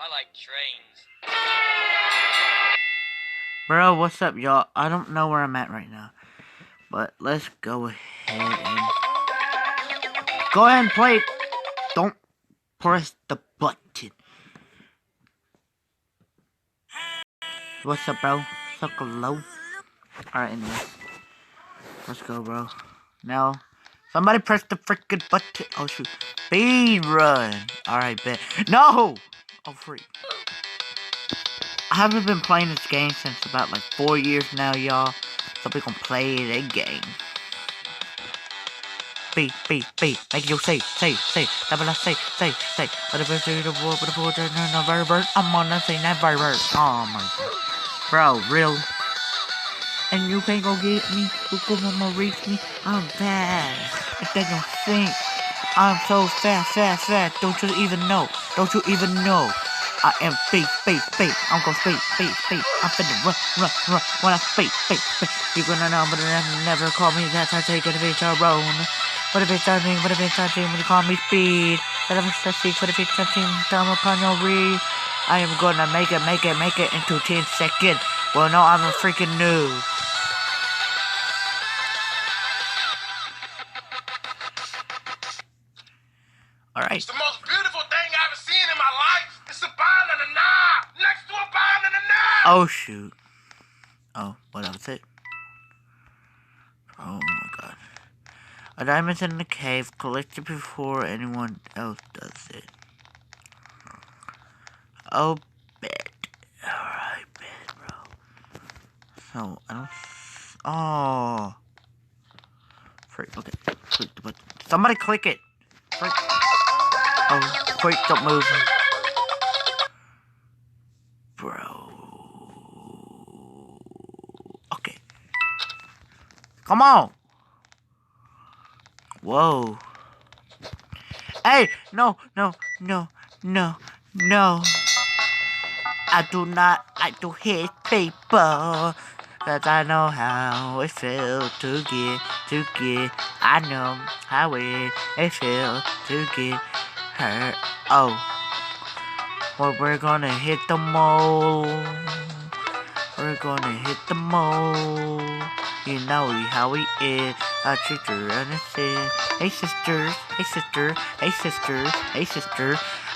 I like trains. Bro, what's up, y'all? I don't know where I'm at right now. But let's go ahead and play. Don't press the button. What's up, bro? Suck low. Alright, anyways. Let's go, bro. Now, somebody press the freaking button. Oh, shoot. Speed run. Alright, bet. No! Oh, freak. I haven't been playing this game since about like 4 years now, y'all. So we gonna play the game. Beat. Make you say. Whatever I say. Whatever the word, no verb. I'm gonna say that verb. Oh my god. Bro, real. And you can't go get me. You gonna reach me. I'm fast. If they don't think I'm so fast. Don't you even know? I am speed. I'm gonna speed. I'm finna run. When I speed. You gonna know, but never call me that. I take it if it's a road. What if it's touching? When you call me speed? What if it's touching? Time upon your read. I am gonna make it into 10 seconds. Well, no, I'm a freaking noob. Alright. It's the most beautiful thing I've ever seen in my life. It's a banana next to a banana. Oh, shoot. Oh, well, that was it. Oh my god. A diamond's in the cave. Collect it before anyone else does it. Oh, bet. Alright, bet, bro. So, I don't... Oh. Freak, okay. Click the button. Somebody click it. Freak. Oh, quick, don't move. Bro. Okay. Come on. Whoa. Hey, no. I do not like to hit people, cause I know how it feels to get, I know how it feels to get hurt. Oh, well, we're gonna hit the mole. You know how he is, a treacher and a sin. Hey sister,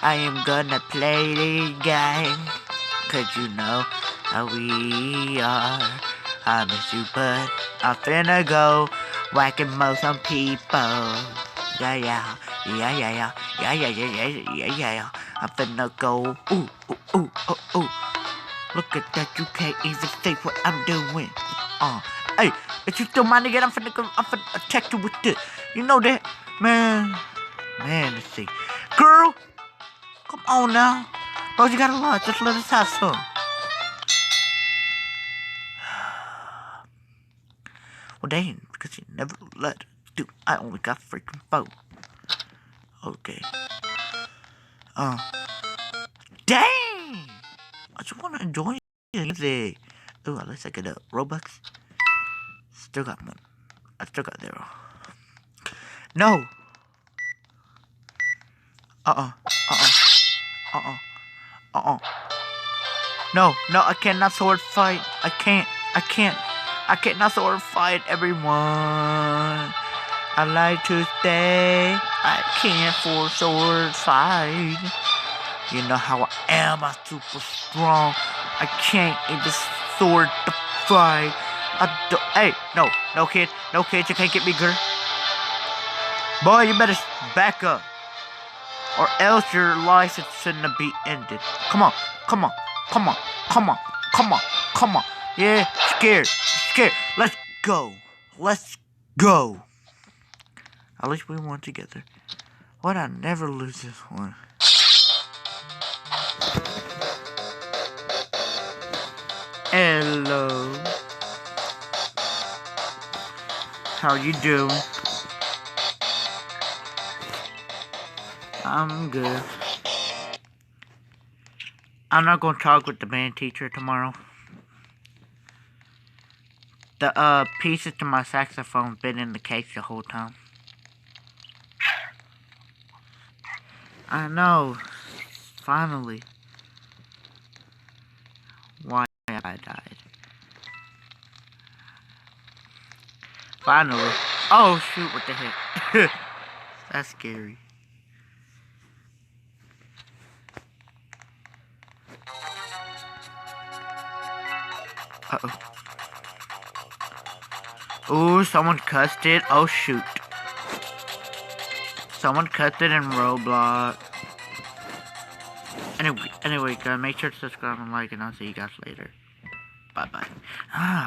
I am gonna play the game. Cause you know how we are. I miss you, but I'm finna go whacking most some people. Yeah. I'm finna go. Ooh. Look at that, you can't even say what I'm doing. Hey, if you still mind again, I'm finna attack you with this. You know that? Man, let's see. Girl, come on now. Bro, you got a lot, just let us have some. Well, dang, because you never let us do. I only got freaking 4. Okay. Dang! I just want to enjoy music. Ooh, at least I get a Robux. Still got one. I still got 0. No! No, I cannot sword fight. I cannot sword fight everyone. I like to stay. I can't for sword fight. You know how I am. I'm super strong. I can't even sword the fight. Hey, no kid, you can't get me, girl. Boy, you better back up, or else your life is finna be ended. Come on. Yeah, scared. Let's go. At least we won together. Why'd I never lose this one? Hello. How you doing? I'm good. I'm not gonna talk with the band teacher tomorrow. The pieces to my saxophone been in the case the whole time. I know. Finally. I died. Finally. Oh shoot, what the heck? That's scary. Uh-oh. Ooh, someone cussed it. Oh shoot. Someone cussed it in Roblox. Anyway, guys, make sure to subscribe and like, and I'll see you guys later. Bye-bye.